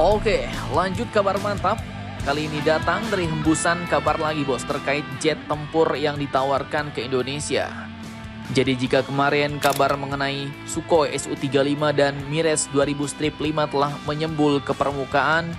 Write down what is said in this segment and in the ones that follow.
Oke, lanjut kabar mantap. Kali ini datang dari hembusan kabar lagi bos terkait jet tempur yang ditawarkan ke Indonesia. Jadi jika kemarin kabar mengenai Sukhoi Su-35 dan Mirage 2000 Strip 5 telah menyembul ke permukaan,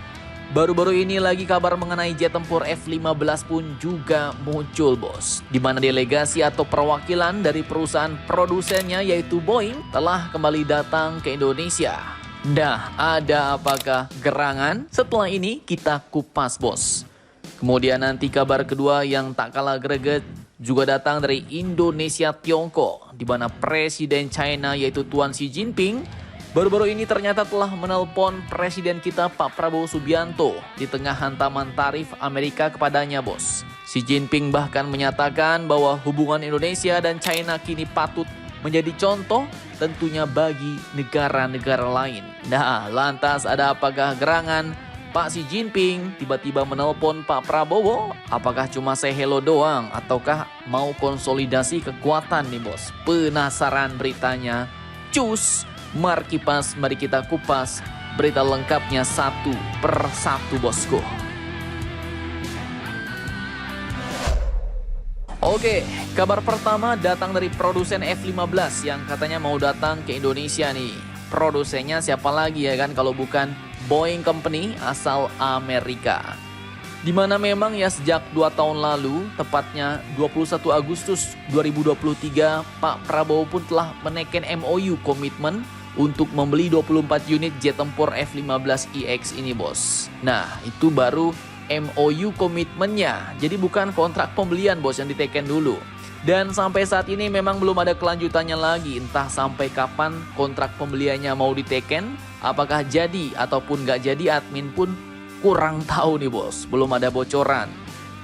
baru-baru ini lagi kabar mengenai jet tempur F-15 pun juga muncul bos. Di mana delegasi atau perwakilan dari perusahaan produsennya yaitu Boeing telah kembali datang ke Indonesia. Nah, ada apakah gerangan? Setelah ini kita kupas bos. Kemudian nanti kabar kedua yang tak kalah greget juga datang dari Indonesia Tiongkok, di mana Presiden China yaitu Tuan Xi Jinping baru-baru ini ternyata telah menelpon Presiden kita Pak Prabowo Subianto di tengah hantaman tarif Amerika kepadanya bos. Xi Jinping bahkan menyatakan bahwa hubungan Indonesia dan China kini patut menjadi contoh tentunya bagi negara-negara lain. Nah, lantas ada apakah gerangan? Pak Xi Jinping tiba-tiba menelpon Pak Prabowo. Apakah cuma say hello doang ataukah mau konsolidasi kekuatan nih bos? Penasaran beritanya? Cus, mari kita kupas berita lengkapnya satu per satu bosku. Oke, kabar pertama datang dari produsen F-15 yang katanya mau datang ke Indonesia nih. Produsennya siapa lagi ya kan kalau bukan Boeing Company asal Amerika. Dimana memang ya sejak 2 tahun lalu, tepatnya 21 Agustus 2023, Pak Prabowo pun telah menaikkan MOU komitmen untuk membeli 24 unit jet tempur F-15EX ini bos. Nah, itu baru MOU komitmennya, jadi bukan kontrak pembelian bos yang diteken dulu. Dan sampai saat ini memang belum ada kelanjutannya lagi, entah sampai kapan kontrak pembeliannya mau diteken, apakah jadi ataupun gak jadi admin pun kurang tahu nih bos, belum ada bocoran.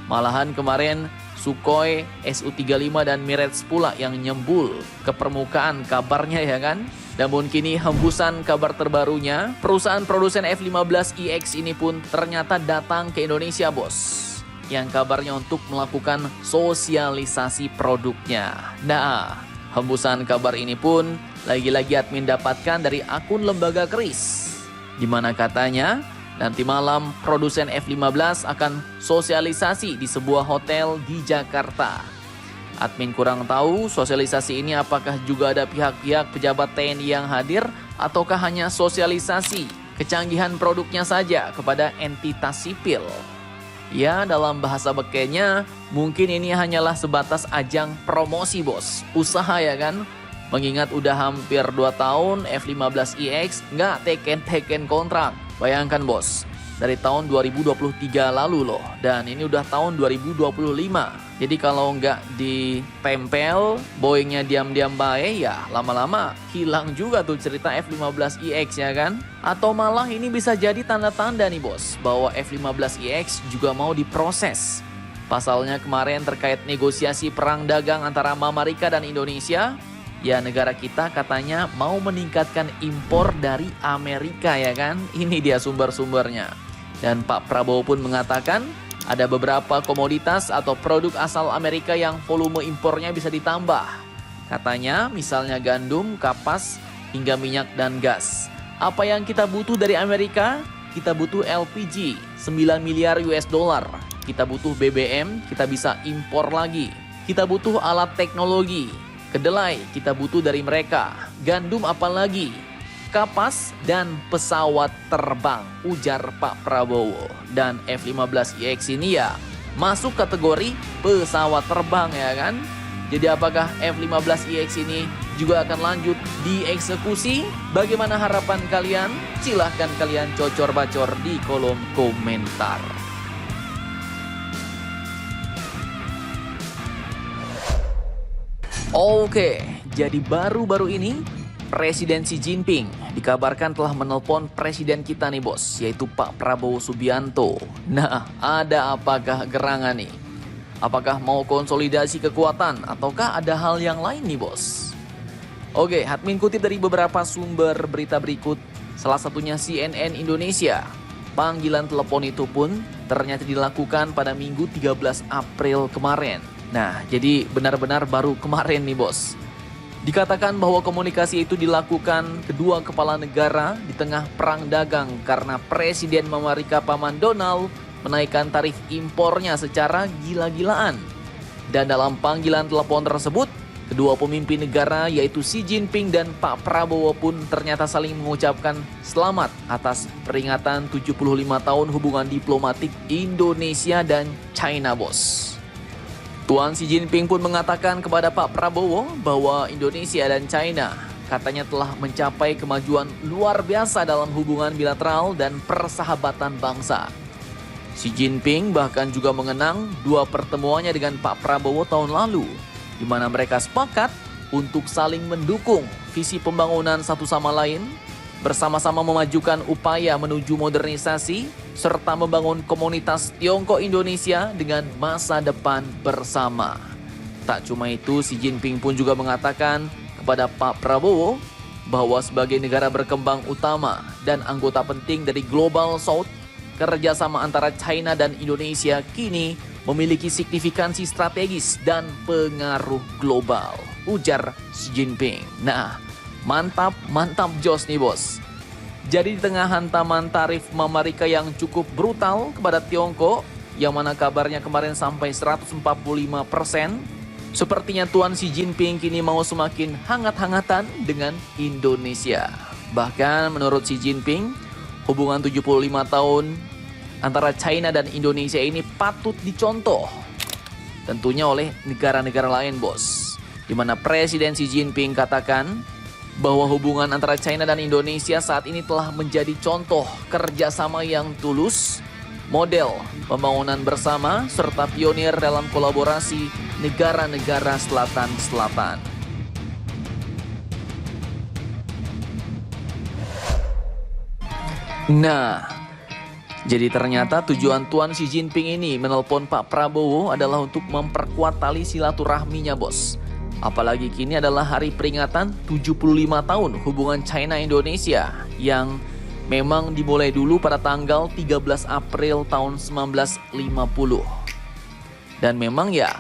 Malahan kemarin Sukhoi Su-35 dan Mirage pula yang nyembul ke permukaan kabarnya ya kan. Namun kini hembusan kabar terbarunya, perusahaan produsen F-15EX ini pun ternyata datang ke Indonesia bos. Yang kabarnya untuk melakukan sosialisasi produknya. Nah, hembusan kabar ini pun lagi-lagi admin dapatkan dari akun lembaga keris. Dimana katanya nanti malam produsen F-15 akan sosialisasi di sebuah hotel di Jakarta. Admin kurang tahu sosialisasi ini apakah juga ada pihak-pihak pejabat TNI yang hadir ataukah hanya sosialisasi kecanggihan produknya saja kepada entitas sipil. Ya, dalam bahasa bekenya mungkin ini hanyalah sebatas ajang promosi bos, usaha ya kan. Mengingat udah hampir 2 tahun F-15EX nggak teken kontrak. Bayangkan bos, dari tahun 2023 lalu loh, dan ini udah tahun 2025. Jadi kalau nggak ditempel, Boeingnya diam-diam baik, ya lama-lama hilang juga tuh cerita F-15EX ya kan? Atau malah ini bisa jadi tanda-tanda nih bos, bahwa F-15EX juga mau diproses. Pasalnya kemarin terkait negosiasi perang dagang antara Amerika dan Indonesia, ya negara kita katanya mau meningkatkan impor dari Amerika ya kan? Ini dia sumber-sumbernya. Dan Pak Prabowo pun mengatakan ada beberapa komoditas atau produk asal Amerika yang volume impornya bisa ditambah. Katanya misalnya gandum, kapas, hingga minyak dan gas. Apa yang kita butuh dari Amerika? Kita butuh LPG 9 miliar US dollar. Kita butuh BBM, kita bisa impor lagi. Kita butuh alat teknologi. Kedelai kita butuh dari mereka. Gandum apalagi? Kapas dan pesawat terbang, ujar Pak Prabowo. Dan F-15EX ini ya masuk kategori pesawat terbang ya kan. Jadi apakah F-15EX ini juga akan lanjut dieksekusi? Bagaimana harapan kalian? Silahkan kalian cocor-bacor di kolom komentar. Oke, jadi baru-baru ini Presiden Xi Jinping dikabarkan telah menelpon presiden kita nih bos, yaitu Pak Prabowo Subianto. Nah, ada apakah gerangan nih? Apakah mau konsolidasi kekuatan ataukah ada hal yang lain nih bos? Oke, admin kutip dari beberapa sumber berita berikut, salah satunya CNN Indonesia. Panggilan telepon itu pun ternyata dilakukan pada Minggu 13 April kemarin. Nah, jadi benar-benar baru kemarin nih bos. Dikatakan bahwa komunikasi itu dilakukan kedua kepala negara di tengah perang dagang karena Presiden Amerika Paman Donald menaikkan tarif impornya secara gila-gilaan. Dan dalam panggilan telepon tersebut, kedua pemimpin negara yaitu Xi Jinping dan Pak Prabowo pun ternyata saling mengucapkan selamat atas peringatan 75 tahun hubungan diplomatik Indonesia dan China, bos. Tuan Xi Jinping pun mengatakan kepada Pak Prabowo bahwa Indonesia dan China katanya telah mencapai kemajuan luar biasa dalam hubungan bilateral dan persahabatan bangsa. Xi Jinping bahkan juga mengenang dua pertemuannya dengan Pak Prabowo tahun lalu, di mana mereka sepakat untuk saling mendukung visi pembangunan satu sama lain, bersama-sama memajukan upaya menuju modernisasi, serta membangun komunitas Tiongkok Indonesia dengan masa depan bersama. Tak cuma itu, Xi Jinping pun juga mengatakan kepada Pak Prabowo bahwa sebagai negara berkembang utama dan anggota penting dari Global South, kerjasama antara China dan Indonesia kini memiliki signifikansi strategis dan pengaruh global, ujar Xi Jinping. Nah, mantap jos nih, bos. Jadi di tengah hantaman tarif Amerika yang cukup brutal kepada Tiongkok, yang mana kabarnya kemarin sampai 145%, sepertinya Tuan Xi Jinping kini mau semakin hangat-hangatan dengan Indonesia. Bahkan menurut Xi Jinping, hubungan 75 tahun antara China dan Indonesia ini patut dicontoh, tentunya oleh negara-negara lain, bos. Di mana Presiden Xi Jinping katakan bahwa hubungan antara China dan Indonesia saat ini telah menjadi contoh kerjasama yang tulus, model pembangunan bersama, serta pionir dalam kolaborasi negara-negara selatan-selatan. Nah, jadi ternyata tujuan Tuan Xi Jinping ini menelpon Pak Prabowo adalah untuk memperkuat tali silaturahminya, bos. Apalagi kini adalah hari peringatan 75 tahun hubungan China-Indonesia yang memang dimulai dulu pada tanggal 13 April tahun 1950. Dan memang ya,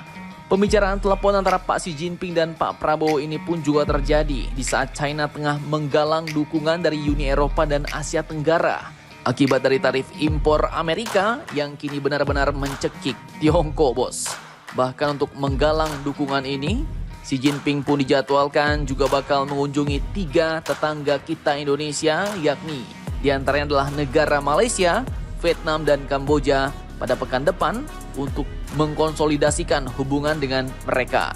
pembicaraan telepon antara Pak Xi Jinping dan Pak Prabowo ini pun juga terjadi di saat China tengah menggalang dukungan dari Uni Eropa dan Asia Tenggara akibat dari tarif impor Amerika yang kini benar-benar mencekik Tiongkok, bos. Bahkan untuk menggalang dukungan ini, Xi Jinping pun dijadwalkan juga bakal mengunjungi 3 tetangga kita Indonesia, yakni diantaranya adalah negara Malaysia, Vietnam, dan Kamboja pada pekan depan untuk mengkonsolidasikan hubungan dengan mereka.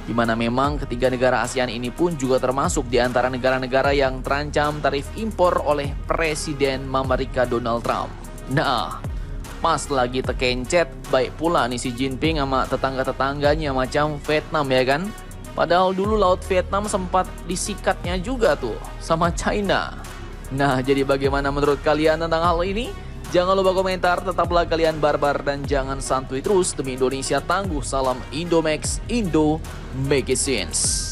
Di mana memang ketiga negara ASEAN ini pun juga termasuk di antara negara-negara yang terancam tarif impor oleh Presiden Amerika Donald Trump. Nah, pas lagi tekencet, baik pula nih Xi Jinping sama tetangga-tetangganya macam Vietnam, ya kan? Padahal dulu laut Vietnam sempat disikatnya juga tuh sama China. Nah, jadi bagaimana menurut kalian tentang hal ini? Jangan lupa komentar, tetaplah kalian barbar dan jangan santuy terus demi Indonesia tangguh. Salam Indomax, Indo Make It Sense.